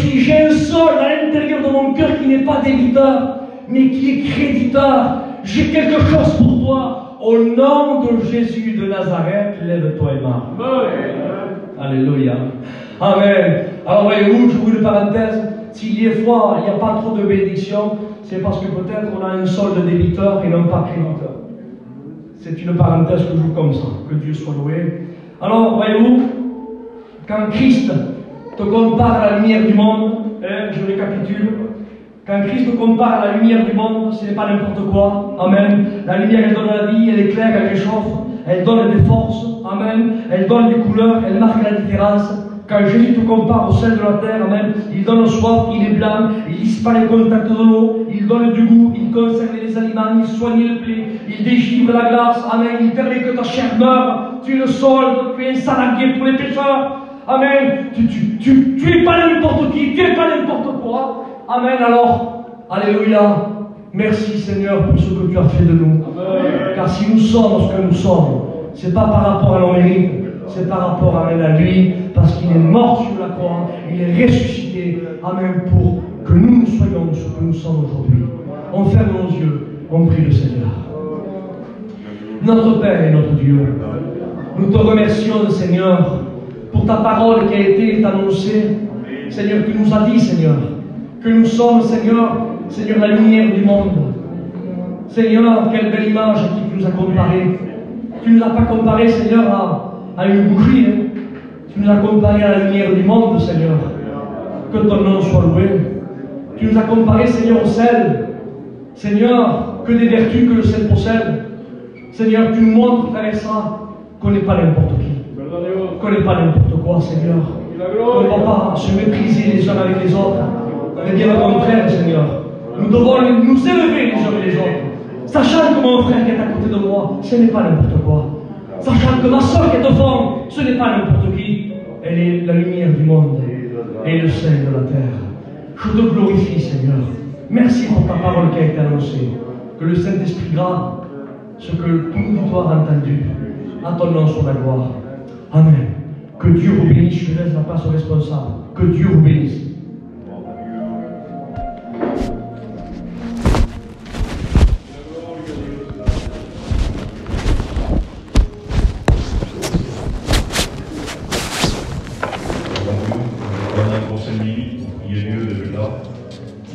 J'ai un solde à l'intérieur de mon cœur qui n'est pas débiteur, mais qui est créditeur. J'ai quelque chose pour toi. Au nom de Jésus de Nazareth, lève-toi et marche. Alléluia. Amen. Alors voyez-vous, je vous une parenthèse. S'il y a fois, il n'y a pas trop de bénédiction, c'est parce que peut-être on a un solde débiteur et non pas créditeur. C'est une parenthèse que je joue comme ça. Que Dieu soit loué. Alors, voyez-vous, quand Christ te compare à la lumière du monde, je récapitule, quand Christ te compare à la lumière du monde, ce n'est pas n'importe quoi. Amen. La lumière, elle donne la vie, elle éclaire, elle réchauffe, elle donne des forces. Amen. Elle donne des couleurs, elle marque la différence. Quand Jésus te compare au sel de la terre, amen, il donne soif, il est blanc, il disparaît au contact de l'eau, il donne du goût, il conserve les aliments, il soigne les plaies, il dégivre la glace, amen, il permet que ta chair meure, tu le soldes, tu es un salarié pour les pécheurs, amen, tu es pas n'importe qui, tu es pas n'importe quoi, amen, alors, alléluia, merci Seigneur pour ce que tu as fait de nous, amen. Car si nous sommes ce que nous sommes, c'est pas par rapport à nos mérites, c'est par rapport à lui, parce qu'il est mort sur la croix, il est ressuscité, amen, pour que nous soyons ce que nous sommes aujourd'hui. On ferme nos yeux, on prie le Seigneur. Notre Père et notre Dieu, nous te remercions, Seigneur, pour ta parole qui a été annoncée, Seigneur, tu nous as dit, Seigneur, que nous sommes, Seigneur, la lumière du monde. Seigneur, quelle belle image à qui tu nous as comparé. Tu ne nous as pas comparé, Seigneur, à une bougie, hein. Tu nous as comparé à la lumière du monde, Seigneur. Que ton nom soit loué. Tu nous as comparé, Seigneur, au sel. Seigneur, que des vertus que le sel possède. Seigneur, tu nous montres, frère et ça, qu'on n'est pas n'importe qui. Qu'on n'est pas n'importe quoi, Seigneur. Qu'on ne va pas se mépriser les uns avec les autres. Mais bien au contraire, Seigneur. Nous devons nous élever les uns et les autres. Sachant que mon frère qui est à côté de moi, ce n'est pas n'importe quoi. Sachant que ma soeur qui est au fond, ce n'est pas n'importe qui. Elle est la lumière du monde et le sel de la terre. Je te glorifie, Seigneur. Merci pour ta parole qui a été annoncée. Que le Saint-Esprit grave ce que tout l'auditoire a entendu. À ton nom soit la gloire. Amen. Que Dieu vous bénisse. Je laisse la place aux responsables. Que Dieu vous bénisse.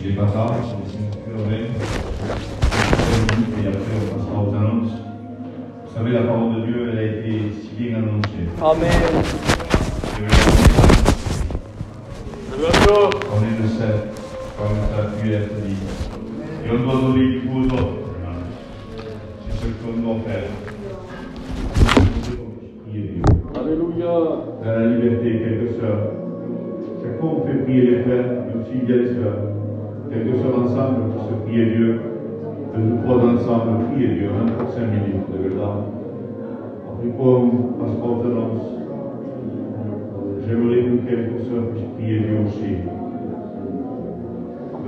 Il est pas tard, et après on passera aux annonces. Vous savez, la parole de Dieu, elle a été si bien annoncée. Amen. On est le seul, comme ça a pu être dit. Et on doit donner du coup aux autres. C'est ce qu'on doit faire. Prier Dieu. Alléluia. Dans la liberté, quelques sœurs. Chaque fois on fait prier les frères, mais aussi il y a les sœurs. Quelques sœurs ensemble pour se prier Dieu. Deux ou trois ensemble, prier Dieu, même pour 5 minutes, de verdad. Après quoi on passera aux annonces. J'aimerais que quelques sœurs puissent prier Dieu aussi.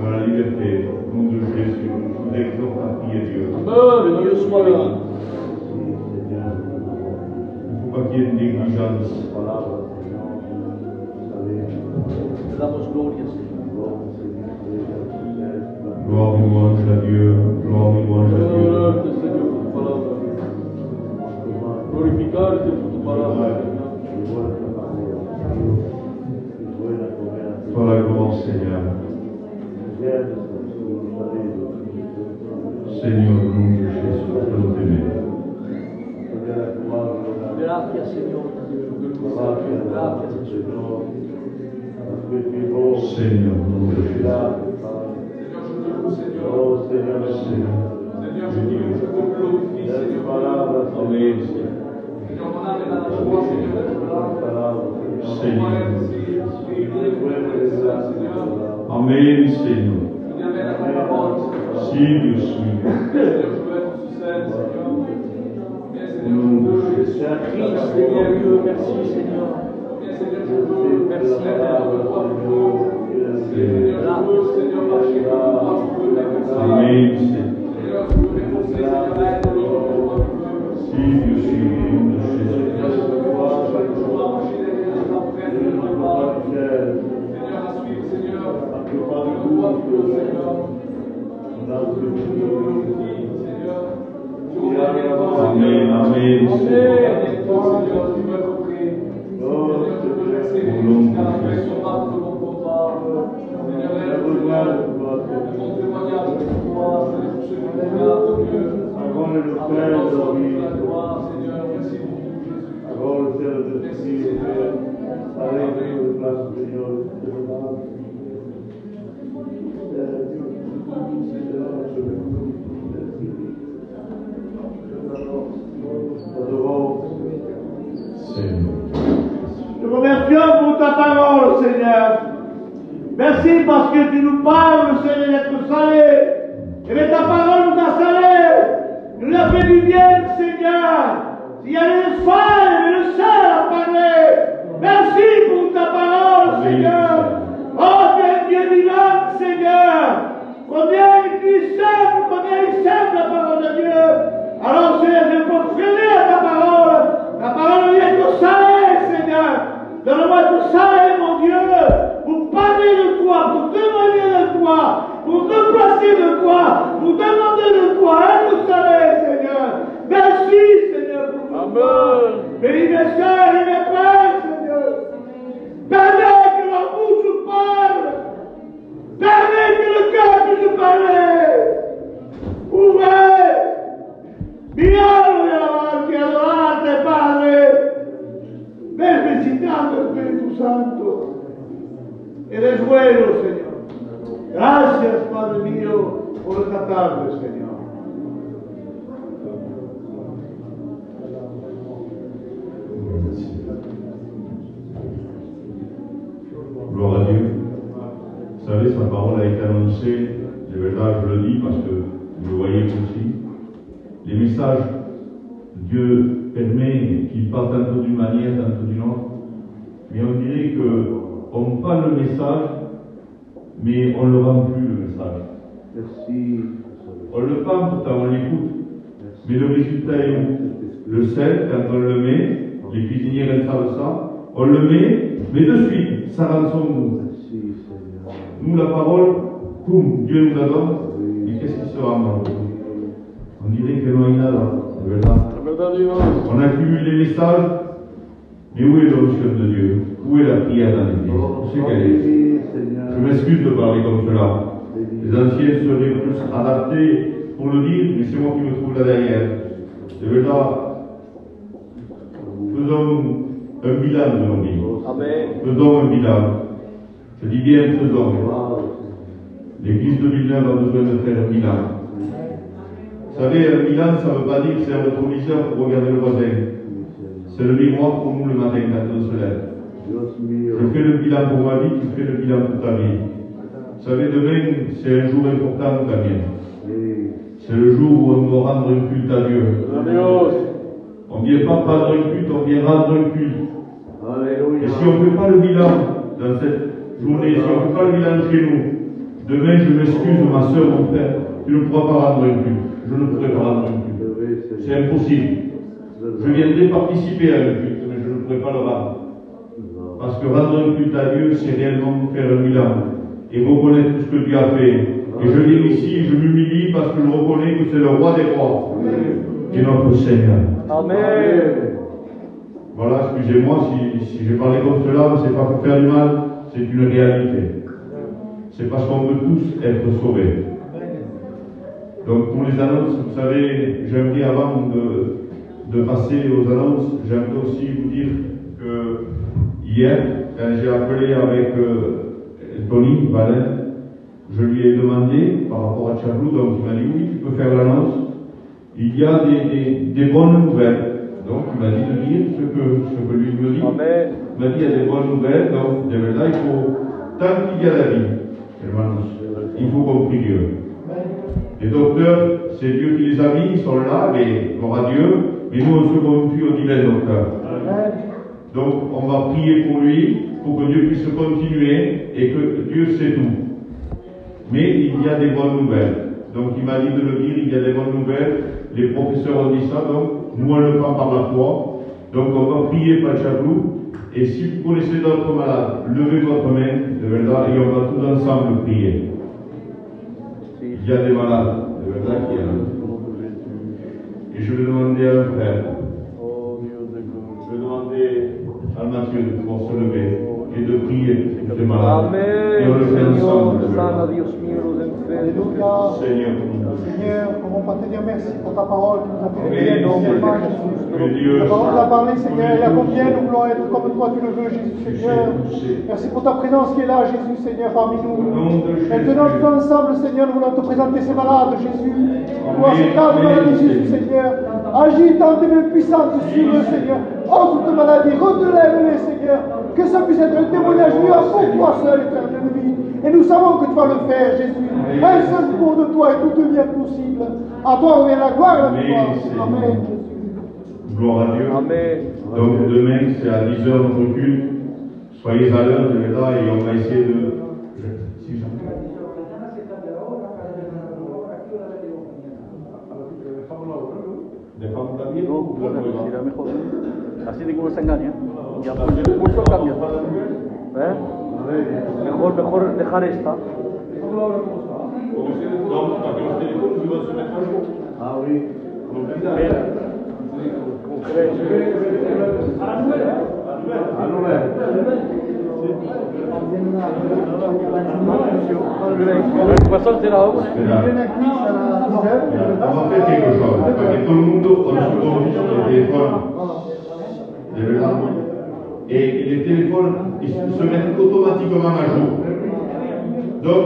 Dans la liberté, au nom de Jésus, je vous exhorte à prier Dieu. Amen. Dieu soit béni. Il ne faut pas qu'il y ait une négligence. Te damos gloria, Señor. Gloire et louange à Dieu. Gloire et louange à Dieu. Adorarte, Señor, por tu palabra. Glorificarte por tu palabra. Toi la gloire, Seigneur. Seigneur, au nom de Jésus, je nous t'aimer. Gracias, Señor. Gracias, Señor. Seigneur, au nom de Jésus. Seigneur, je dis que je te glorifie, Seigneur. Amen. Seigneur, mon âme est dans la joie, Seigneur, d'être là. Seigneur. Seigneur. Amen, Seigneur. Il y avait la parole, Seigneur. Si, Dieu suis. Seigneur, je veux être sous scène, Seigneur. Bien, Seigneur, je veux. Christ, Seigneur Dieu, merci, Seigneur. Bien, Seigneur, je veux. Merci, Seigneur, je crois que je veux. Seigneur, je veux, Seigneur, marcher comme toi, je veux, Seigneur. Amen, Seigneur. Seigneur, je veux m'efforcer, Seigneur, à être libre de toi, je veux. Si, Dieu suis, au nom de Jésus. Seigneur, je veux voir chaque jour marcher derrière ta prête de ma part. Seigneur, à suivre, Seigneur. Je vois que, Seigneur. Amen, amen, Seigneur. Te remercions pour ta parole, Seigneur. Merci parce que tu nous parles, Seigneur, d'être salé. Et bien ta parole nous a salés. Nous a fait du bien, Seigneur. S'il y a des failles, mais le seul a parlé. Merci pour ta parole, Seigneur. Oh, quel Dieu vivant, Seigneur. Combien il sème la parole de Dieu. Alors, Seigneur, je peux freiner à ta parole. Ta parole vient te saler, Seigneur. Donne-moi de saler, mon Dieu, pour parler de toi, pour témoigner de toi, pour te placer de toi, pour demander de toi, être salé, Seigneur. Merci, Seigneur, pour tout. Amen. Bénis mes soeurs et mes frères, Seigneur. Permets que la bouche parle. Permets que le cœur puisse parler. Ouvrez. Miralo de davanti, adorate, Padre. Ven visitando el Espíritu Santo. Eres bueno, Señor. Gracias, Padre mío, por esta tarde, Señor. Gloire à Dieu. Vous savez, sa parole a été annoncée, de verdad, je le dis parce que vous le voyez aussi. Les messages, Dieu permet qu'ils partent tantôt d'une manière, tantôt d'une autre. Mais on dirait qu'on parle le message, mais on ne le rend plus le message. Merci. On le prend, pourtant on l'écoute. Mais le résultat est où? Le sel, quand on le met, les cuisiniers le savent ça, on le met, mais de suite, ça rend son goût. Merci, Seigneur. Nous, la parole, boum, Dieu nous la donne, et qu'est-ce qui sera dans nous? On dirait que non, il y a là, c'est verdad. On accumule les messages, mais où est l'onction de Dieu? Où est la prière dans l'église? Où c'est qu'elle est? Je m'excuse de parler comme cela. Les anciens seraient plus adaptés pour le dire, mais c'est moi qui me trouve là derrière. C'est verdad. Faisons un bilan de nos vies. Amen. Faisons un bilan. Je dis bien faisons. L'église de Villeneuve a besoin de faire un bilan. Vous savez, un bilan, ça ne veut pas dire que c'est un rétroviseur pour regarder le voisin. C'est le miroir pour nous le matin quand on se lève. Je fais le bilan pour ma vie, tu fais le bilan pour ta vie. Vous savez, demain, c'est un jour important, Damien. C'est le jour où on doit rendre un culte à Dieu. On ne vient pas prendre un culte, on vient rendre un culte. Et si on ne fait pas le bilan dans cette journée, si on ne fait pas le bilan chez nous, demain, je m'excuse, ma soeur, mon frère, tu ne pourras pas rendre un culte. Je ne pourrai pas rendre un culte. C'est impossible. Je viendrai participer à un culte, mais je ne pourrai pas le rendre. Parce que rendre un culte à Dieu, c'est réellement faire un bilan et reconnaître tout ce que Dieu a fait. Et je viens ici, je m'humilie parce que je reconnais que c'est le roi des rois et notre Seigneur. Amen. Voilà, excusez-moi si j'ai parlé comme cela, mais c'est pas pour faire du mal, c'est une réalité. C'est parce qu'on veut tous être sauvés. Donc pour les annonces, vous savez, j'aimerais avant de passer aux annonces, j'aimerais aussi vous dire que hier, quand j'ai appelé avec Tony Valin, je lui ai demandé par rapport à Tchablou, donc il m'a dit oui, tu peux faire l'annonce. Il y a des bonnes nouvelles. Donc il m'a dit de dire ce que lui me dit. Amen. Il m'a dit il y a des bonnes nouvelles, donc là, il faut, tant qu'il y a la vie, il faut qu'on prie Dieu. Les docteurs, c'est Dieu qui les a mis, ils sont là, mais gloire à Dieu, mais nous on se confie au divin docteur. Donc on va prier pour lui, pour que Dieu puisse continuer et que Dieu sait tout. Mais il y a des bonnes nouvelles. Donc il m'a dit de le dire, il y a des bonnes nouvelles. Les professeurs ont dit ça, donc nous on le prend par la foi. Donc on va prier Pachablou. Et si vous connaissez d'autres malades, levez votre main, de verdad, et on va tous ensemble prier. Il y a des malades, de verdad qu'il y en a. Et je vais demander à un frère. Je vais demander à Mathieu de pouvoir se lever et de prier pour ces malades. Et on le fait ensemble. Seigneur, Seigneur, comment pas te dire merci pour ta parole qui nous a fait Amen. Jésus. La parole nous a parlé, Seigneur, il y a combien nous voulons être comme toi tu le veux, Jésus, Seigneur. Merci pour ta présence qui est là, Jésus, Seigneur, parmi nous. Maintenant, tous ensemble, Seigneur, nous voulons te présenter ces malades, Jésus. Toi, ces cas de maladie, Jésus, Seigneur. Agis dans tes mains puissantes sur eux, Seigneur. Oh, toute maladie, relève-les, Seigneur. Que ça puisse être un témoignage vivant pour toi seul, éternel de vie. Et nous savons que tu vas le faire, Jésus. Un seul pour de toi et tout devient possible. À toi revient la gloire et la victoire. Amen. Gloire à Dieu. Amen. Donc demain, c'est à 10h notre culte. Soyez à l'heure de l'État et on va essayer de... ¿De Pablo también? No, será mejor. Así de que uno se engaña. Ya pues el curso cambia. Mejor dejar esta. Ah oui. De toute façon, c'est là-haut. On va faire quelque chose, parce que tout le monde, on se confie sur les téléphones. De verdad. Et les téléphones, ils se mettent automatiquement à jour. Donc,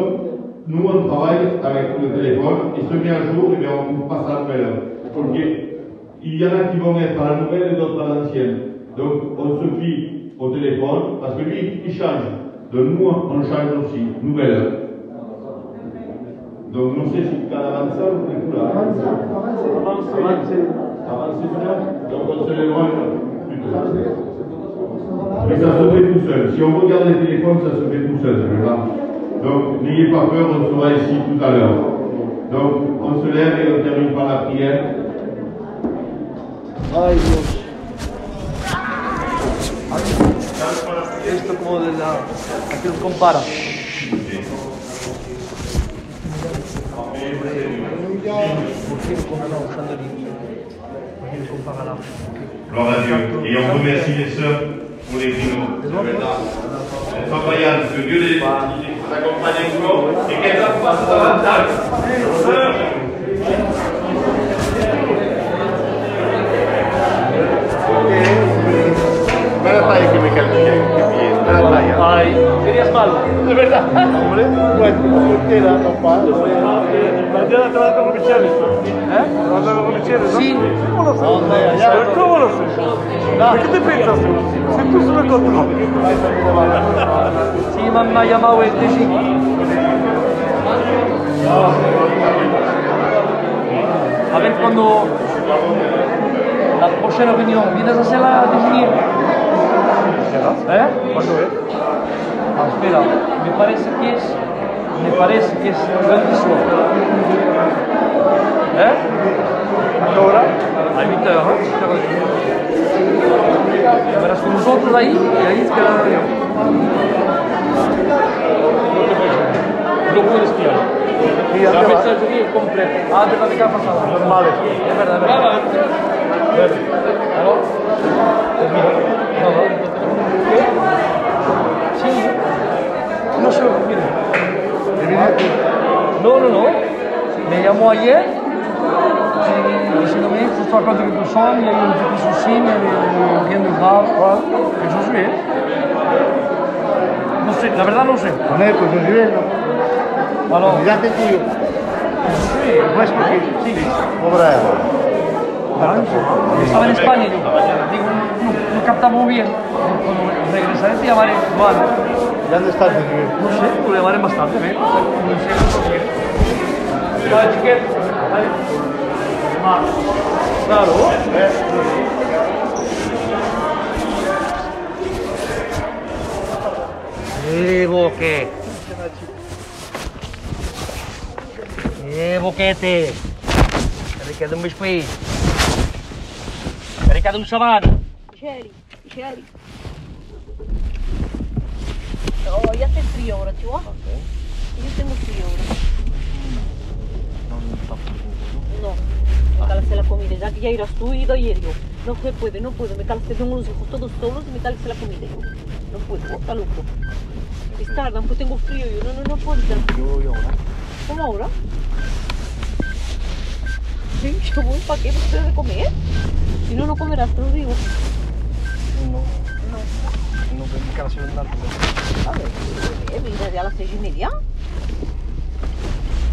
nous, on travaille avec le téléphone, il se met à jour, et bien on passe à la nouvelle. Il y en a qui vont être à la nouvelle et d'autres à l'ancienne. Donc, on se fie au téléphone, parce que lui, il change. Donc, nous, on change aussi. Nouvelle. Donc, non sais si tu as avancé ou tu es tout là. Avancé. Donc, on se lèvera plus tôt. Mais ça se fait tout seul. Si on regarde les téléphones, ça se fait tout seul, c'est vrai. Donc, n'ayez pas peur, on sera ici tout à l'heure. Donc, on se lève et on termine par la prière. Ay, Dios. Esto como de la... Aquí nos compara. Gloire à Dieu. Et on remercie les sœurs pour les vinos. Elles sont vaillantes, que Dieu les accompagne encore et qu'elles en fassent davantage. Sœurs. Ve la talla que me califica, bien, ve la talla. Ay, serías malo. De verdad. Hombre, bueno, usted no pasa. Mañana te vas a comer esto. ¿Eh? ¿Te vas a comer esto? Sí. ¿Cómo lo sé? ¿Cómo lo sé? ¿Qué te piensas? Si tú se me controlas. Sí, me ha llamado este chico. A ver cuando la próxima reunión, ¿vienes a hacerla a definir? ¿Eh? ¿Cuándo es? Ah, espera, me parece que es el 28. ¿Eh? ¿A qué hora? A 8 heures, ¿eh? Verás con nosotros ahí, y ahí es que la reunión. No puedes pillar. ¿Y a La qué va? mensajería completa. Ah, de la década pasada. Normal. Es verdad, es verdad. ¿Aló? ¿Qué? Sí. No sé lo que quiere. No. Me llamó ayer diciéndome que esto acá tiene persona y hay un petit souci, mais rien de grave, quoi. Et je suis. No sé, la verdad no sé. Con él, pues yo soy él, ¿no? Alors, Ya te tuyo. sí, No es porque sí. obra. Estaba en España yo. Digo, no captaba muy bien. Cuando regresaré te llamaré. Vale. ¿Y dónde estás, señor? No sé, lo llamaré más tarde, ¿eh? No sé, no sé. Vale, chiquet. Vale. Claro. Boque. Boquete. Carica de um biscuit. Carica de um sabano. Sherry. Oh, ya hace frío ahora, chihuahua. Yo tengo frío ahora. No, me calacé la comida. Ya que ya irás tú y doy yo. No se puede, no puedo. Me calacé, tengo los hijos todos solos y me calacé la comida yo. No puedo, está loco. Es tarde, pues tengo frío yo. No puedo estar frío. ¿Cómo ahora? Sí, yo voy, ¿para qué? ¿Para de comer? Si no, no comerás, te lo digo. No veo mi cara se ven alto. A ver, mira, ya a las 6:30.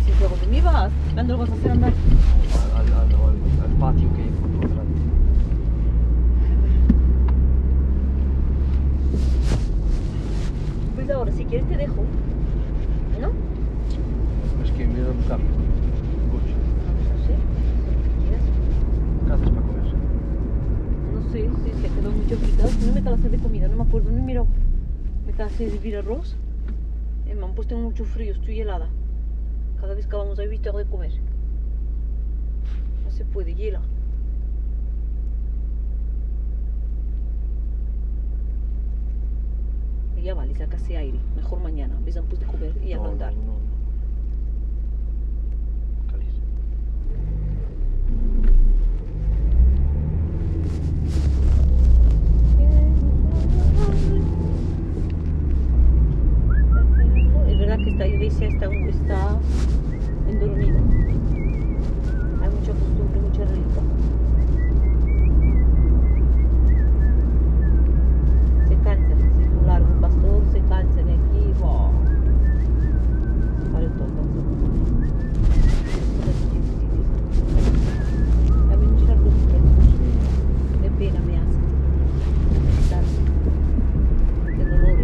Si luego de mí vas, ¿cuándo lo vas a hacer andar? Al patio que hay por atrás. Pues ahora, si quieres te dejo. ¿No? Es que mira un cambio. No sé. ¿Quieres? ¿Qué haces para comer? No sé, si se quedó mucho fritados. No me calacé de comida, no me acuerdo ni miro. Me calacé de servir arroz. Man, pues tengo mucho frío, estoy helada. Cada vez que vamos a 8 horas de comer. No se puede, hiela. Y ya vale, sacase aire. Mejor mañana. Empiezan pues de comer y a cantar. Es verdad que esta iglesia está endormida. Hay mucha costumbre, mucha religión. Se cansan, si es un largo pastor, se cansan de aquí, wow. Vale todo, hay mucha costumbre. De pena me hace. Qué dolor,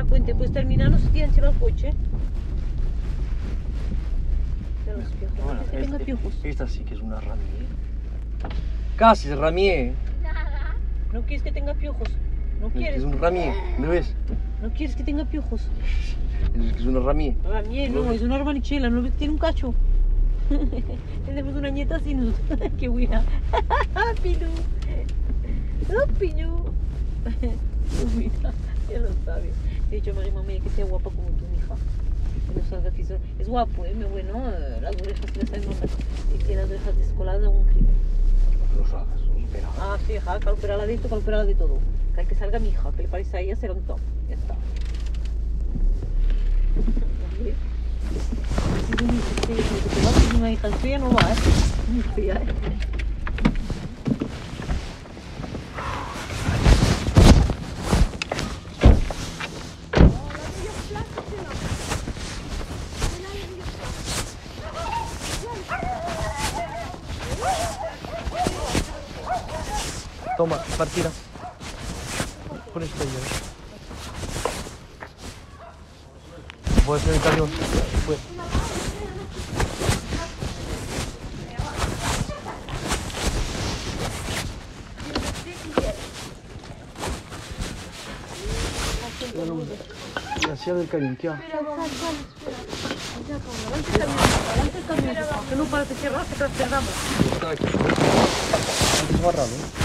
la puente, pues terminando se tiran el coche. De los piojos, Bueno, no que tenga piojos. Esta sí que es una ramie. Casi es ramie. No quieres que tenga piojos. No Es quieres. un ramie, ¿lo ves? No quieres que tenga piojos. Es que es una ramie. Ramie, no, es una urbanichela, no ves que tiene un cacho. Tenemos una nieta sin luz. Qué buena. Pinu. Oh, Pinu. Qué buena. Ya lo sabes. De hecho, María Mamá, que sea guapa como tu hija. Que no salga fisor. Es guapo, muy bueno. Las orejas le salen más. Y tiene las orejas descoladas, un crimen. Lo sabes, espera. Ah, sí, hija, calcularla de esto, calcularla de todo. Que salga mi hija, que le parece a ella será un top. Ya está. Sí, bonito, sí, que te va a ser una hija fea, no va, muy fea, Toma, partida. Pon esto ahí, voy a hacer el camión. Pues. La silla del camión, ¿qué va? adelante el camión, que no para que cerrar, que te perdamos. Está aquí. Antes barrado, ¿eh?